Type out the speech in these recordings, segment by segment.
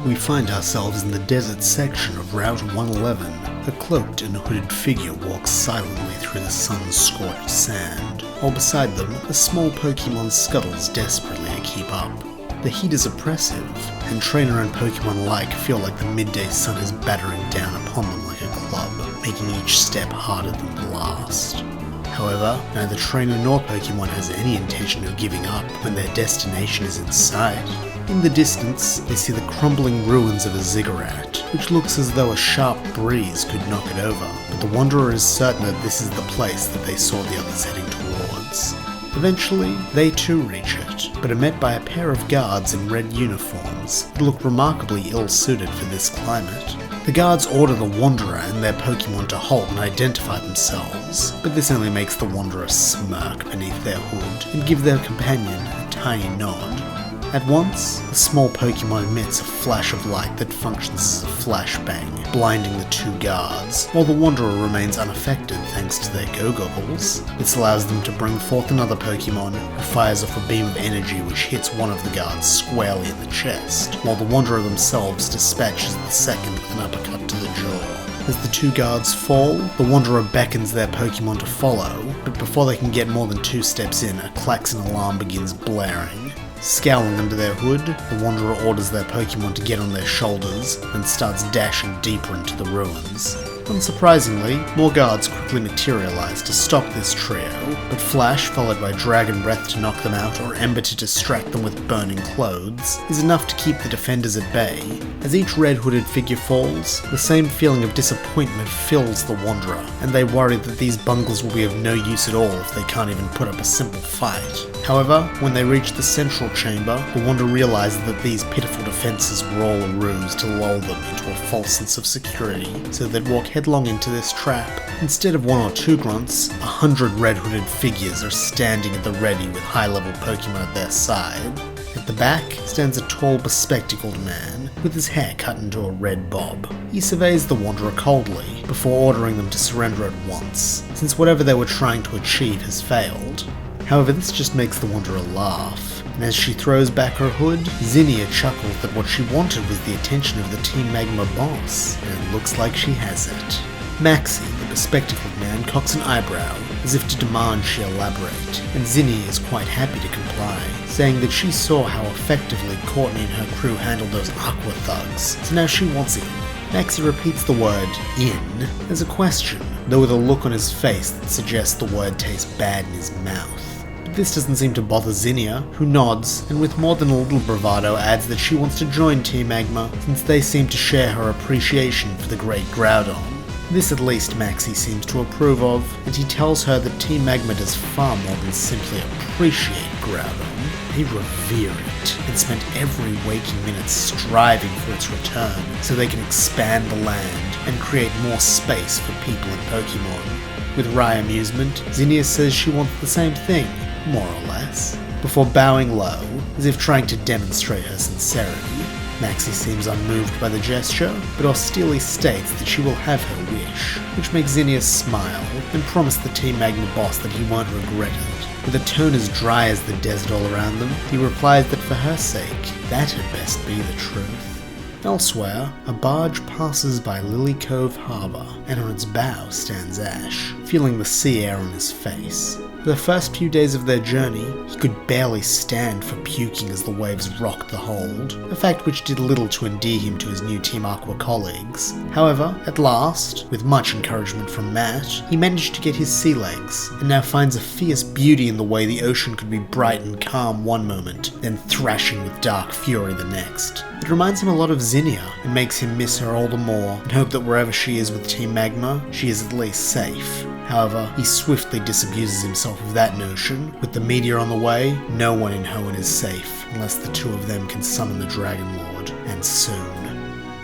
We find ourselves in the desert section of Route 111. A cloaked and hooded figure walks silently through the sun-scorched sand, while beside them, a small Pokemon scuttles desperately to keep up. The heat is oppressive, and trainer and Pokemon alike feel like the midday sun is battering down upon them like a club, making each step harder than the last. However, neither trainer nor Pokemon has any intention of giving up when their destination is in sight. In the distance, they see the crumbling ruins of a ziggurat, which looks as though a sharp breeze could knock it over, but the Wanderer is certain that this is the place that they saw the others heading towards. Eventually, they too reach it, but are met by a pair of guards in red uniforms that look remarkably ill-suited for this climate. The guards order the Wanderer and their Pokemon to halt and identify themselves, but this only makes the Wanderer smirk beneath their hood and give their companion a tiny nod. At once, the small Pokemon emits a flash of light that functions as a flashbang, blinding the two guards, while the Wanderer remains unaffected thanks to their go-goggles. This allows them to bring forth another Pokemon, who fires off a beam of energy which hits one of the guards squarely in the chest, while the Wanderer themselves dispatches the second with an uppercut to the jaw. As the two guards fall, the Wanderer beckons their Pokemon to follow, but before they can get more than 2 steps in, a klaxon alarm begins blaring. Scowling under their hood, the Wanderer orders their Pokemon to get on their shoulders and starts dashing deeper into the ruins. Unsurprisingly, more guards quickly materialize to stop this trio, but Flash, followed by Dragon Breath to knock them out or Ember to distract them with burning clothes, is enough to keep the defenders at bay. As each red-hooded figure falls, the same feeling of disappointment fills the Wanderer, and they worry that these bungles will be of no use at all if they can't even put up a simple fight. However, when they reach the central chamber, the Wanderer realizes that these pitiful defenses were all a ruse to lull them into a false sense of security, so they'd walk headlong into this trap. Instead of 1 or 2 grunts, 100 red-hooded figures are standing at the ready with high-level Pokemon at their side. At the back stands a tall, bespectacled man, with his hair cut into a red bob. He surveys the Wanderer coldly, before ordering them to surrender at once, since whatever they were trying to achieve has failed. However, this just makes the Wanderer laugh, and as she throws back her hood, Zinnia chuckles that what she wanted was the attention of the Team Magma boss, and it looks like she has it. Maxie, the bespectacled man, cocks an eyebrow, as if to demand she elaborate, and Zinnia is quite happy to comply, saying that she saw how effectively Courtney and her crew handled those Aqua thugs, so now she wants in. Maxie repeats the word "in" as a question, though with a look on his face that suggests the word tastes bad in his mouth. This doesn't seem to bother Zinnia, who nods, and with more than a little bravado adds that she wants to join Team Magma, since they seem to share her appreciation for the great Groudon. This at least Maxie seems to approve of, and he tells her that Team Magma does far more than simply appreciate Groudon. They revere it, and spend every waking minute striving for its return, so they can expand the land and create more space for people and Pokemon. With wry amusement, Zinnia says she wants the same thing, more or less, before bowing low, as if trying to demonstrate her sincerity. Maxie seems unmoved by the gesture, but austerely states that she will have her wish, which makes Zinnia smile and promise the Team Magma boss that he won't regret it. With a tone as dry as the desert all around them, he replies that for her sake, that had best be the truth. Elsewhere, a barge passes by Lily Cove Harbour, and on its bow stands Ash, feeling the sea air on his face. For the first few days of their journey, he could barely stand for puking as the waves rocked the hold, a fact which did little to endear him to his new Team Aqua colleagues. However, at last, with much encouragement from Matt, he managed to get his sea legs, and now finds a fierce beauty in the way the ocean could be bright and calm one moment, then thrashing with dark fury the next. It reminds him a lot of Zinnia, and makes him miss her all the more, and hope that wherever she is with Team Magma, she is at least safe. However, he swiftly disabuses himself of that notion. With the meteor on the way, no one in Hoenn is safe, unless the two of them can summon the Dragon Lord, and soon.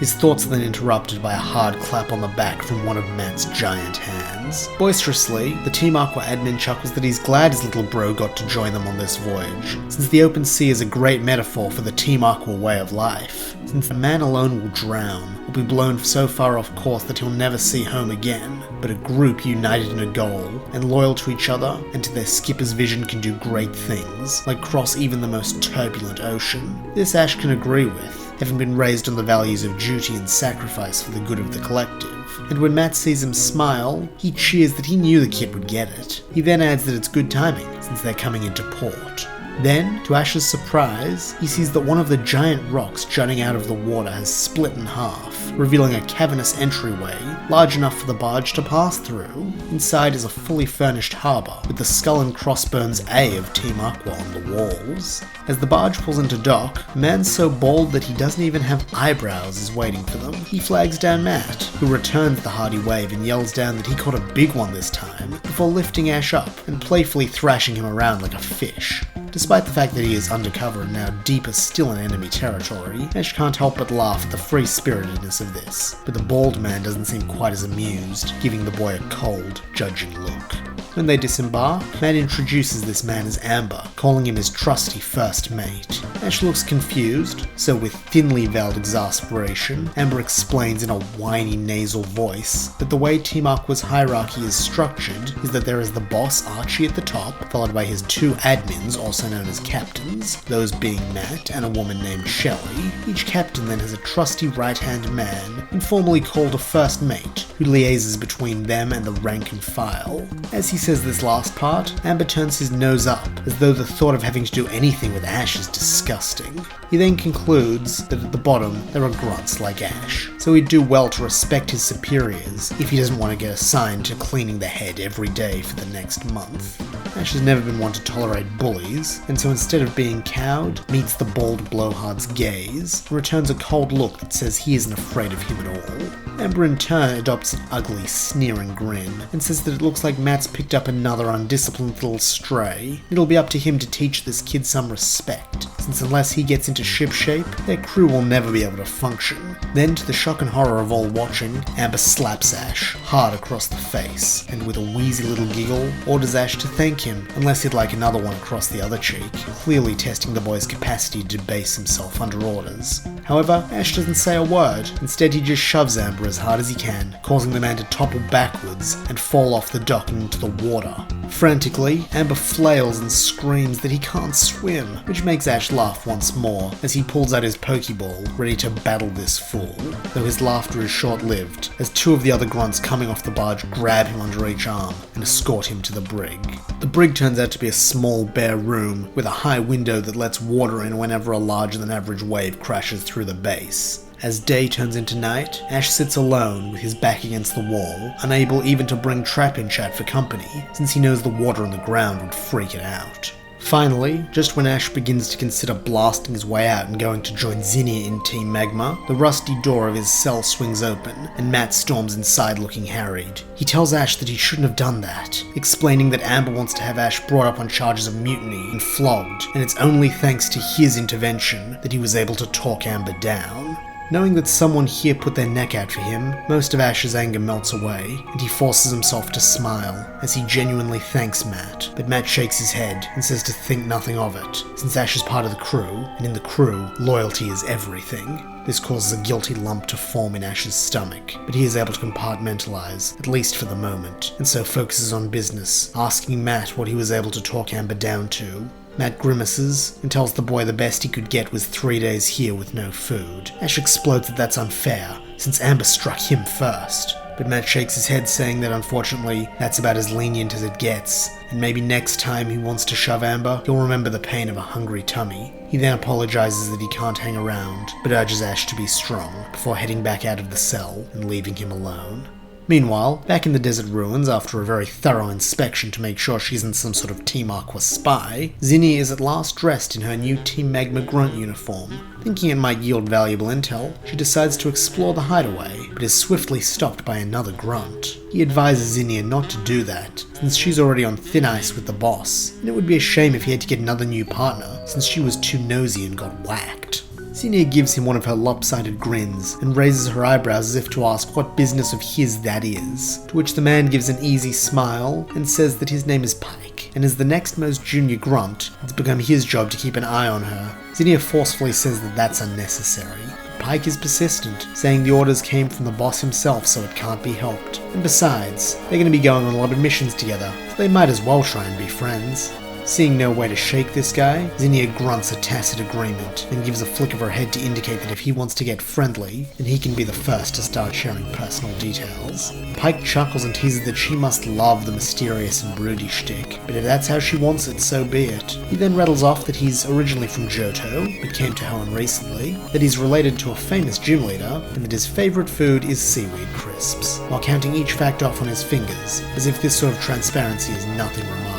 His thoughts are then interrupted by a hard clap on the back from one of Matt's giant hands. Boisterously, the Team Aqua admin chuckles that he's glad his little bro got to join them on this voyage, since the open sea is a great metaphor for the Team Aqua way of life. Since a man alone will drown, will be blown so far off course that he'll never see home again, but a group united in a goal, and loyal to each other, and to their skipper's vision can do great things, like cross even the most turbulent ocean. This Ash can agree with. having been raised on the values of duty and sacrifice for the good of the collective. And when Matt sees him smile, he cheers that he knew the kid would get it. He then adds that it's good timing, since they're coming into port. Then, to Ash's surprise, he sees that one of the giant rocks jutting out of the water has split in half, revealing a cavernous entryway large enough for the barge to pass through. Inside is a fully furnished harbour, with the skull and crossbones A of Team Aqua on the walls. As the barge pulls into dock, a man so bald that he doesn't even have eyebrows is waiting for them. He flags down Matt, who returns the hearty wave and yells down that he caught a big one this time, before lifting Ash up and playfully thrashing him around like a fish. Despite the fact that he is undercover and now deeper still in enemy territory, Ash can't help but laugh at the free-spiritedness of this, but the bald man doesn't seem quite as amused, giving the boy a cold, judging look. When they disembark, Matt introduces this man as Amber, calling him his trusty first mate. Ash looks confused, so with thinly veiled exasperation, Amber explains in a whiny nasal voice that the way Team Aqua's hierarchy is structured is that there is the boss Archie at the top, followed by his two admins, also known as captains, those being Matt and a woman named Shelley. Each captain then has a trusty right-hand man, informally called a first mate, who liaises between them and the rank and file. As he says this last part, Amber turns his nose up, as though the thought of having to do anything with Ash is disgusting. He then concludes that at the bottom there are grunts like Ash, so he'd do well to respect his superiors if he doesn't want to get assigned to cleaning the head every day for the next month. Ash has never been one to tolerate bullies, and so instead of being cowed, meets the bald blowhard's gaze, and returns a cold look that says he isn't afraid of him at all. Amber in turn adopts an ugly, sneering grin, and says that it looks like Matt's picked up another undisciplined little stray. It'll be up to him to teach this kid some respect, since unless he gets into shipshape, their crew will never be able to function. Then, to the shock and horror of all watching, Amber slaps Ash hard across the face, and with a wheezy little giggle, orders Ash to thank him, unless he'd like another one across the other cheek, clearly testing the boy's capacity to debase himself under orders. However, Ash doesn't say a word. Instead, he just shoves Amber as hard as he can, causing the man to topple backwards and fall off the dock and into the water. Frantically, Amber flails and screams that he can't swim, which makes Ash laugh once more as he pulls out his Pokeball, ready to battle this fool, though his laughter is short-lived, as two of the other grunts coming off the barge grab him under each arm and escort him to the brig. The brig turns out to be a small, bare room with a high window that lets water in whenever a larger-than-average wave crashes through the base. As day turns into night, Ash sits alone with his back against the wall, unable even to bring Trap-in-Chat for company, since he knows the water on the ground would freak it out. Finally, just when Ash begins to consider blasting his way out and going to join Zinnia in Team Magma, the rusty door of his cell swings open, and Matt storms inside looking harried. He tells Ash that he shouldn't have done that, explaining that Amber wants to have Ash brought up on charges of mutiny and flogged, and it's only thanks to his intervention that he was able to talk Amber down. Knowing that someone here put their neck out for him, most of Ash's anger melts away, and he forces himself to smile, as he genuinely thanks Matt. But Matt shakes his head and says to think nothing of it, since Ash is part of the crew, and in the crew, loyalty is everything. This causes a guilty lump to form in Ash's stomach, but he is able to compartmentalize, at least for the moment, and so focuses on business, asking Matt what he was able to talk Amber down to. Matt grimaces and tells the boy the best he could get was 3 days here with no food. Ash explodes that that's unfair, since Amber struck him first. But Matt shakes his head, saying that unfortunately, that's about as lenient as it gets, and maybe next time he wants to shove Amber, he'll remember the pain of a hungry tummy. He then apologizes that he can't hang around, but urges Ash to be strong, before heading back out of the cell and leaving him alone. Meanwhile, back in the desert ruins, after a very thorough inspection to make sure she isn't some sort of Team Aqua spy, Zinnia is at last dressed in her new Team Magma grunt uniform. Thinking it might yield valuable intel, she decides to explore the hideaway, but is swiftly stopped by another grunt. He advises Zinnia not to do that, since she's already on thin ice with the boss, and it would be a shame if he had to get another new partner, since she was too nosy and got whacked. Zinnia gives him one of her lopsided grins and raises her eyebrows as if to ask what business of his that is, to which the man gives an easy smile and says that his name is Pike, and as the next most junior grunt, it's become his job to keep an eye on her. Zinnia forcefully says that that's unnecessary. Pike is persistent, saying the orders came from the boss himself, so it can't be helped. And besides, they're going to be going on a lot of missions together, so they might as well try and be friends. Seeing no way to shake this guy, Zinnia grunts a tacit agreement and gives a flick of her head to indicate that if he wants to get friendly, then he can be the first to start sharing personal details. Pike chuckles and teases that she must love the mysterious and broody shtick, but if that's how she wants it, so be it. He then rattles off that he's originally from Johto, but came to Hoenn recently, that he's related to a famous gym leader, and that his favourite food is seaweed crisps, while counting each fact off on his fingers, as if this sort of transparency is nothing remarkable.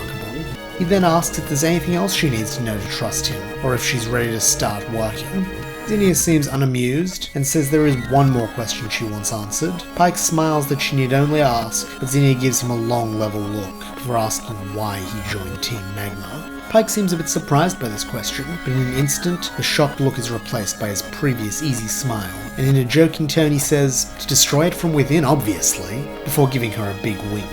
He then asks if there's anything else she needs to know to trust him, or if she's ready to start working. Zinnia seems unamused, and says there is one more question she wants answered. Pike smiles that she need only ask, but Zinnia gives him a long level look, before asking why he joined Team Magma. Pike seems a bit surprised by this question, but in an instant, the shocked look is replaced by his previous easy smile, and in a joking tone he says, to destroy it from within, obviously, before giving her a big wink.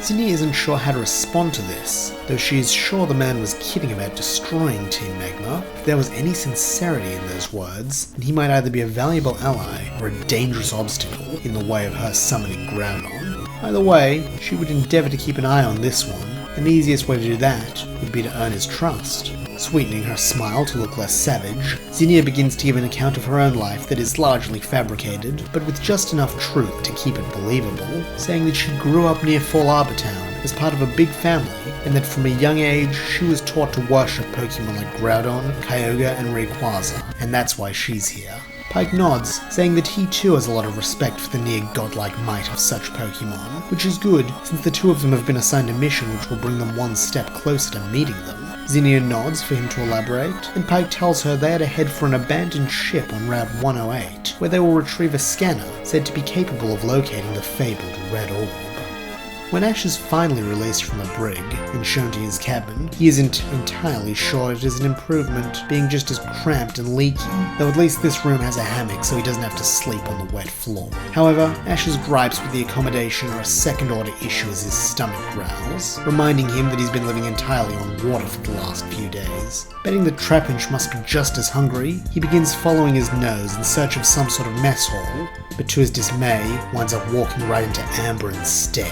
Zinnia isn't sure how to respond to this, though she is sure the man was kidding about destroying Team Magma. If there was any sincerity in those words, then he might either be a valuable ally or a dangerous obstacle in the way of her summoning Groudon. Either way, she would endeavour to keep an eye on this one, and the easiest way to do that would be to earn his trust. Sweetening her smile to look less savage, Zinnia begins to give an account of her own life that is largely fabricated, but with just enough truth to keep it believable, saying that she grew up near Fall Arbor Town as part of a big family, and that from a young age she was taught to worship Pokemon like Groudon, Kyogre, and Rayquaza, and that's why she's here. Pike nods, saying that he too has a lot of respect for the near-godlike might of such Pokemon, which is good, since the two of them have been assigned a mission which will bring them one step closer to meeting them. Zinnia nods for him to elaborate, and Pike tells her they are to head for an abandoned ship on Route 108, where they will retrieve a scanner said to be capable of locating the fabled Red Orb. When Ash is finally released from the brig and shown to his cabin, he isn't entirely sure it is an improvement, being just as cramped and leaky, though at least this room has a hammock so he doesn't have to sleep on the wet floor. However, Ash's gripes with the accommodation are a second-order issue as his stomach growls, reminding him that he's been living entirely on water for the last few days. Betting that Trapinch must be just as hungry, he begins following his nose in search of some sort of mess hall, but to his dismay, winds up walking right into Amber instead.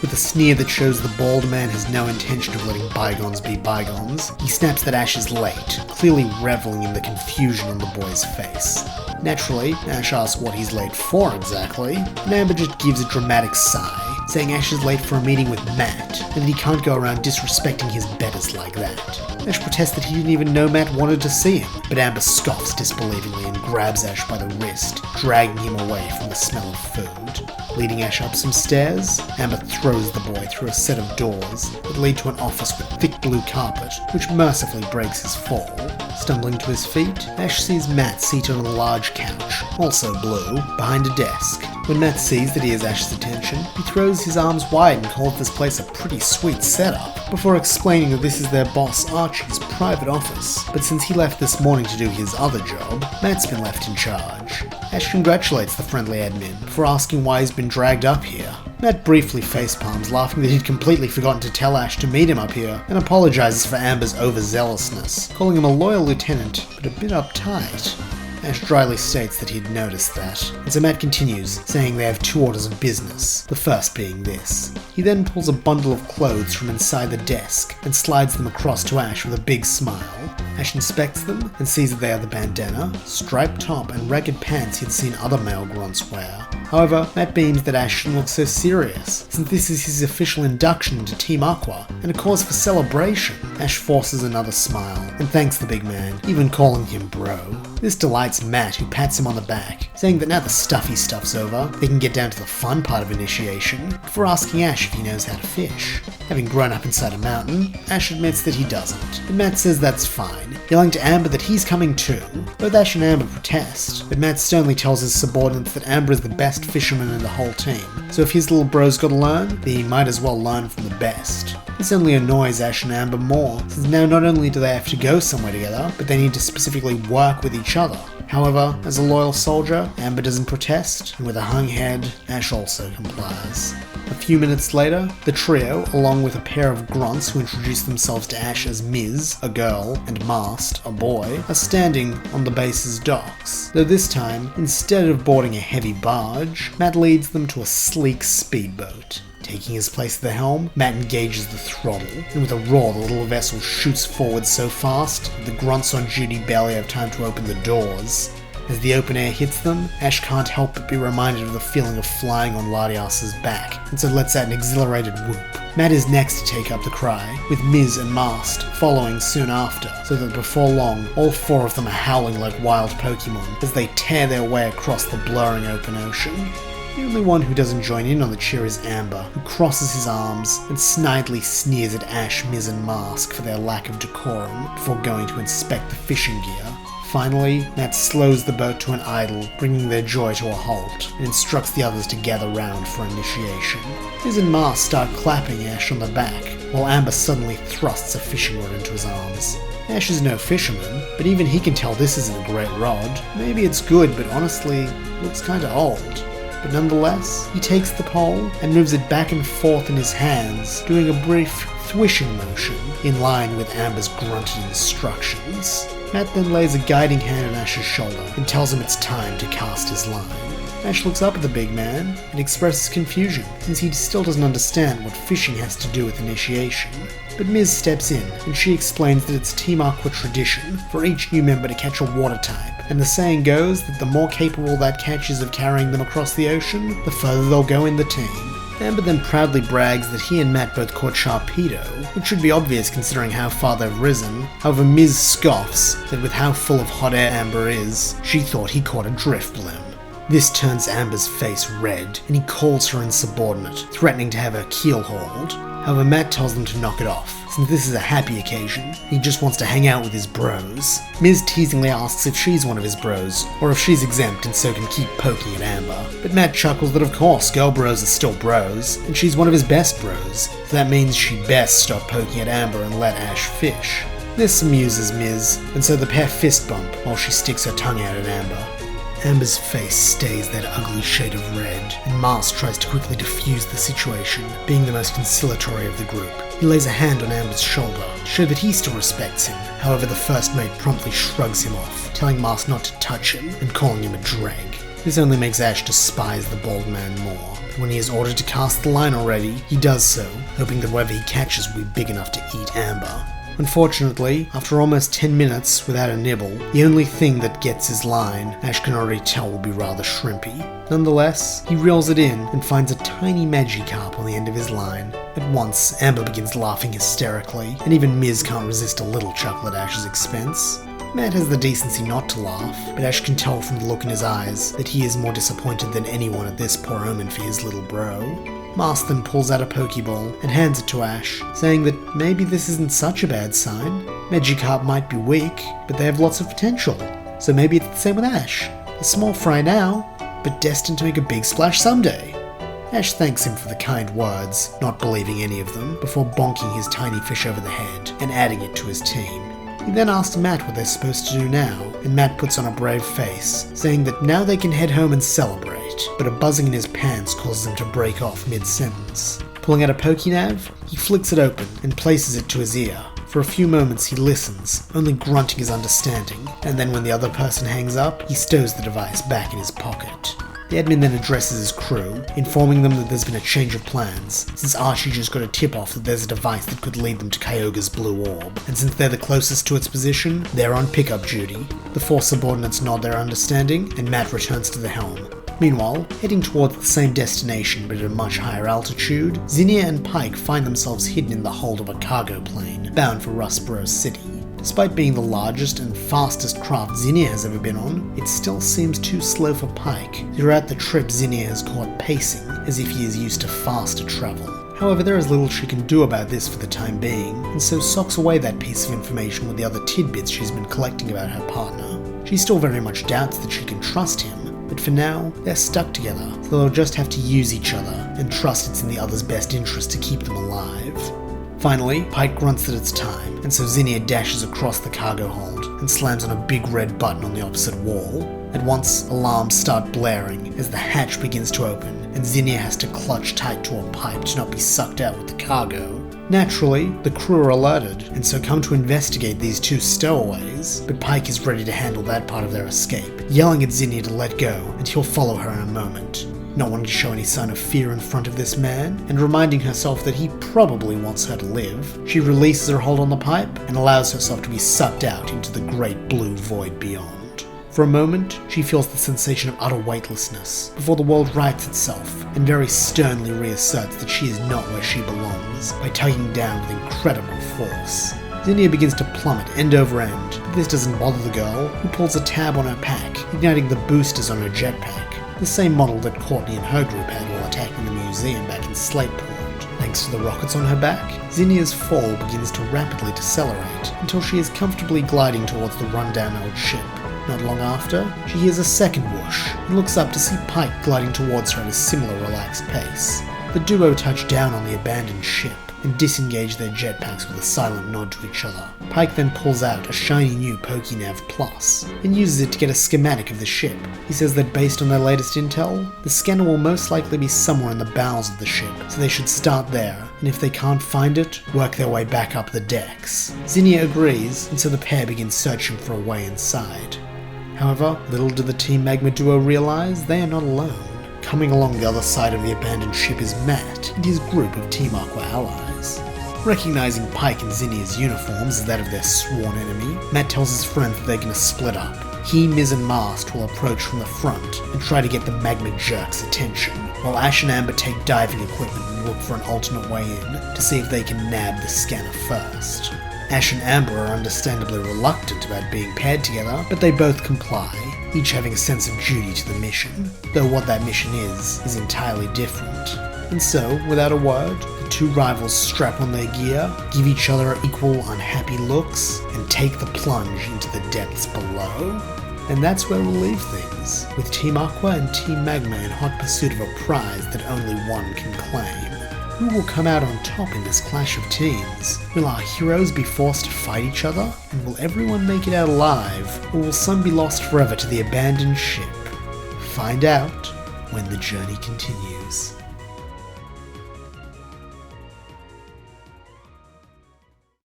With a sneer that shows the bald man has no intention of letting bygones be bygones, he snaps that Ash is late, clearly reveling in the confusion on the boy's face. Naturally, Ash asks what he's late for exactly, and Amber just gives a dramatic sigh, saying Ash is late for a meeting with Matt, and that he can't go around disrespecting his betters like that. Ash protests that he didn't even know Matt wanted to see him, but Amber scoffs disbelievingly and grabs Ash by the wrist, dragging him away from the smell of food. Leading Ash up some stairs, Amber throws the boy through a set of doors that lead to an office with thick blue carpet, which mercifully breaks his fall. Stumbling to his feet, Ash sees Matt seated on a large couch, also blue, behind a desk. When Matt sees that he has Ash's attention, he throws his arms wide and calls this place a pretty sweet setup, before explaining that this is their boss Archie's private office, but since he left this morning to do his other job, Matt's been left in charge. Ash congratulates the friendly admin before asking why he's been dragged up here. Matt briefly facepalms, laughing that he'd completely forgotten to tell Ash to meet him up here, and apologizes for Amber's overzealousness, calling him a loyal lieutenant, but a bit uptight. Ash dryly states that he'd noticed that, and so Matt continues, saying they have two orders of business, the first being this. He then pulls a bundle of clothes from inside the desk and slides them across to Ash with a big smile. Ash inspects them and sees that they are the bandana, striped top, and ragged pants he'd seen other male grunts wear. However, Matt beams that Ash shouldn't look so serious, since this is his official induction into Team Aqua, and a cause for celebration. Ash forces another smile, and thanks the big man, even calling him bro. This delights Matt, who pats him on the back, saying that now the stuffy stuff's over, they can get down to the fun part of initiation, before asking Ash if he knows how to fish. Having grown up inside a mountain, Ash admits that he doesn't, but Matt says that's fine, yelling to Amber that he's coming too. Both Ash and Amber protest, but Matt sternly tells his subordinates that Amber is the best fisherman in the whole team, so if his little bro's gotta learn, then he might as well learn from the best. This only annoys Ash and Amber more, since now not only do they have to go somewhere together, but they need to specifically work with each other. However, as a loyal soldier, Amber doesn't protest, and with a hung head, Ash also complies. A few minutes later, the trio, along with a pair of grunts who introduce themselves to Ash as Ms, a girl, and Mast, a boy, are standing on the base's docks, though this time, instead of boarding a heavy barge, Matt leads them to a sleek speedboat. Taking his place at the helm, Matt engages the throttle, and with a roar the little vessel shoots forward so fast that the grunts on duty barely have time to open the doors. As the open air hits them, Ash can't help but be reminded of the feeling of flying on Latias's back, and so lets out an exhilarated whoop. Matt is next to take up the cry, with Miz and Mast following soon after, so that before long, all four of them are howling like wild Pokemon as they tear their way across the blurring open ocean. The only one who doesn't join in on the cheer is Amber, who crosses his arms and snidely sneers at Ash, Miz and Mask for their lack of decorum before going to inspect the fishing gear. Finally, Matt slows the boat to an idle, bringing their joy to a halt, and instructs the others to gather round for initiation. Miz and Mars start clapping Ash on the back, while Amber suddenly thrusts a fishing rod into his arms. Ash is no fisherman, but even he can tell this isn't a great rod. Maybe it's good, but honestly, looks kinda old. But nonetheless, he takes the pole and moves it back and forth in his hands, doing a brief thwishing motion, in line with Amber's grunted instructions. Matt then lays a guiding hand on Ash's shoulder and tells him it's time to cast his line. Ash looks up at the big man and expresses confusion, since he still doesn't understand what fishing has to do with initiation. But Miz steps in, and she explains that it's Team Aqua tradition for each new member to catch a water type, and the saying goes that the more capable that catch is of carrying them across the ocean, the further they'll go in the team. Amber then proudly brags that he and Matt both caught Sharpedo, which should be obvious considering how far they've risen. However, Miz scoffs that with how full of hot air Amber is, she thought he caught a drift bloom. This turns Amber's face red, and he calls her insubordinate, threatening to have her keel hauled. However, Matt tells them to knock it off, since this is a happy occasion. He just wants to hang out with his bros. Miz teasingly asks if she's one of his bros, or if she's exempt and so can keep poking at Amber. But Matt chuckles that of course girl bros are still bros, and she's one of his best bros, so that means she'd best stop poking at Amber and let Ash fish. This amuses Miz, and so the pair fist bump while she sticks her tongue out at Amber. Amber's face stays that ugly shade of red, and Mars tries to quickly defuse the situation, being the most conciliatory of the group. He lays a hand on Amber's shoulder to show that he still respects him. However, the first mate promptly shrugs him off, telling Mars not to touch him and calling him a dreg. This only makes Ash despise the bald man more. But when he is ordered to cast the line already, he does so, hoping that whatever he catches will be big enough to eat Amber. Unfortunately, after almost 10 minutes without a nibble, the only thing that gets his line, Ash can already tell will be rather shrimpy. Nonetheless, he reels it in and finds a tiny Magikarp on the end of his line. At once, Amber begins laughing hysterically, and even Miz can't resist a little chuckle at Ash's expense. Matt has the decency not to laugh, but Ash can tell from the look in his eyes that he is more disappointed than anyone at this poor omen for his little bro. Mars then pulls out a Pokeball and hands it to Ash, saying that maybe this isn't such a bad sign. Magikarp might be weak, but they have lots of potential, so maybe it's the same with Ash. A small fry now, but destined to make a big splash someday. Ash thanks him for the kind words, not believing any of them, before bonking his tiny fish over the head and adding it to his team. He then asks Matt what they're supposed to do now, and Matt puts on a brave face, saying that now they can head home and celebrate, but a buzzing in his pants causes him to break off mid-sentence. Pulling out a Pokénav, he flicks it open and places it to his ear. For a few moments he listens, only grunting his understanding, and then when the other person hangs up, he stows the device back in his pocket. The admin then addresses his crew, informing them that there's been a change of plans, since Archie just got a tip-off that there's a device that could lead them to Kyogre's blue orb, and since they're the closest to its position, they're on pickup duty. The four subordinates nod their understanding, and Matt returns to the helm. Meanwhile, heading towards the same destination but at a much higher altitude, Zinnia and Pike find themselves hidden in the hold of a cargo plane, bound for Rustboro City. Despite being the largest and fastest craft Zinnia has ever been on, it still seems too slow for Pike. Throughout the trip, Zinnia has caught pacing, as if he is used to faster travel. However, there is little she can do about this for the time being, and so socks away that piece of information with the other tidbits she's been collecting about her partner. She still very much doubts that she can trust him, but for now, they're stuck together, so they'll just have to use each other, and trust it's in the other's best interest to keep them alive. Finally, Pike grunts that it's time, and so Zinnia dashes across the cargo hold and slams on a big red button on the opposite wall. At once, alarms start blaring as the hatch begins to open, and Zinnia has to clutch tight to a pipe to not be sucked out with the cargo. Naturally, the crew are alerted, and so come to investigate these two stowaways, but Pike is ready to handle that part of their escape, yelling at Zinnia to let go, and he'll follow her in a moment. not wanting to show any sign of fear in front of this man, and reminding herself that he probably wants her to live, she releases her hold on the pipe and allows herself to be sucked out into the great blue void beyond. For a moment, she feels the sensation of utter weightlessness, before the world rights itself, and very sternly reasserts that she is not where she belongs, by tugging down with incredible force. Zinnia begins to plummet end over end, but this doesn't bother the girl, who pulls a tab on her pack, igniting the boosters on her jetpack, the same model that Courtney and her group had while attacking the museum back in Slateport. Thanks to the rockets on her back, Zinnia's fall begins to rapidly decelerate, until she is comfortably gliding towards the rundown old ship. Not long after, she hears a second whoosh, and looks up to see Pike gliding towards her at a similar relaxed pace. The duo touch down on the abandoned ship, and disengage their jetpacks with a silent nod to each other. Pike then pulls out a shiny new PokéNav Plus, and uses it to get a schematic of the ship. He says that based on their latest intel, the scanner will most likely be somewhere in the bowels of the ship, so they should start there, and if they can't find it, work their way back up the decks. Zinnia agrees, and so the pair begin searching for a way inside. However, little do the Team Magma duo realize they are not alone. Coming along the other side of the abandoned ship is Matt and his group of Team Aqua allies. Recognizing Pike and Zinnia's uniforms as that of their sworn enemy, Matt tells his friends that they're going to split up. He, Miz and Mast will approach from the front and try to get the Magma Jerk's attention, while Ash and Amber take diving equipment and look for an alternate way in to see if they can nab the scanner first. Ash and Amber are understandably reluctant about being paired together, but they both comply, each having a sense of duty to the mission, though what that mission is entirely different. And so, without a word, the two rivals strap on their gear, give each other equal unhappy looks, and take the plunge into the depths below. And that's where we'll leave things, with Team Aqua and Team Magma in hot pursuit of a prize that only one can claim. Who will come out on top in this clash of teams? Will our heroes be forced to fight each other? And will everyone make it out alive? Or will some be lost forever to the abandoned ship? Find out when the journey continues.